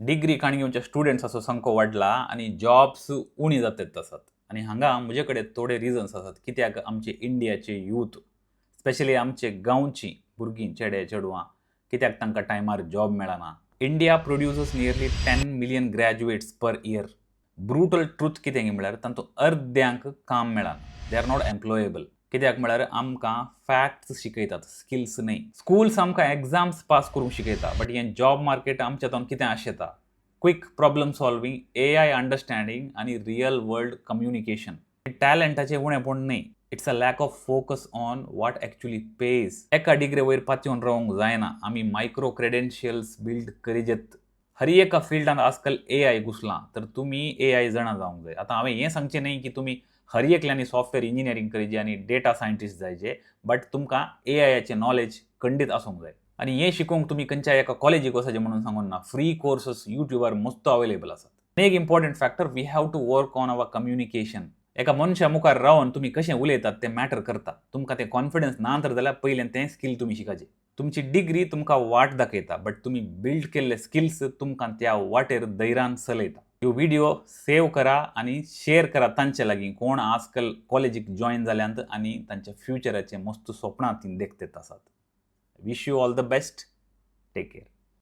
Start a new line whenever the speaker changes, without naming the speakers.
Degree काणगेवचे स्टुडंट्साचो संख्या वाडला आणि जॉब्स उणी जातात आसात आणि हांगा म्हजे कडेन थोडे रिजन्स आसात कित्याक आमचे इंडियाचे यूथ स्पेशली आमचे गांवची भुरगीं चेडे चेडवां कित्याक तांकां टायमार जॉब मेळना. India produces nearly 10 million graduates per year. Brutal truth कितें म्हळ्यार तांतूं अर्द्यांक काम मेळना. They are not employable. कित्याक म्हळ्यार आमकां फॅक्ट्स शिकयतात, स्किल्स न्हय. स्कूल्स आमकां एग्जाम्स पास करूंक शिकयता, बट हें जॉब मार्केट आमच्या हातून कितें आशेता? Quick problem solving, AI understanding आनी रियल वर्ल्ड कम्युनिकेशन. टॅलंटाचें उणेपण न्हय. It's a lack of focus on what actually pays. एका डिग्री वयर पातयेवन रावंक जायना. आमी मायक्रो क्रेडेन्शियल्स बिल्ड करीत. हर एका फिल्डांत आजकाल AI घुसलां, तर तुमी AI जाणा जावंक जाय. आतां हांवें हें सांगचें न्हय की तुमी हर एकल्यांनी सॉफ्टवेअर इंजिनियरिंग करचें आनी डेटा सायंटिस्ट जायचे, बट तुमकां AIचें नॉलेज खंडीत आसूंक जाय. आनी हें शिकूंक तुमी खंयच्याय एका कॉलेजीक वचचें म्हणून सांगून ना. फ्री कोर्सेस युट्यूबार मस्त अवेलेबल आसात. आनी एक important factor, we have to work on our communication. एका मनशा मुखार रावन तुमी कशें उलयतात तें मॅटर करता. तुमकां तें कॉन्फिडन्स ना तर जाल्यार पयलें तें स्कील तुमी शिकाचें. तुमची डिग्री तुमकां वाट दाखयता, बट तुमी बिल्ड केल्ले स्किल्स तुमकां त्या वाटेर धैर्यान चलयता. ह्यो व्हिडिओ सेव करा आनी शेअर करा तांचे लागीं कोण आजकाल कॉलेजीक जॉइन जाल्यांत आनी तांच्या फ्युचराचें मस्त स्वप्नां तीं देखतेत आसात. Wish you all the best. Take care.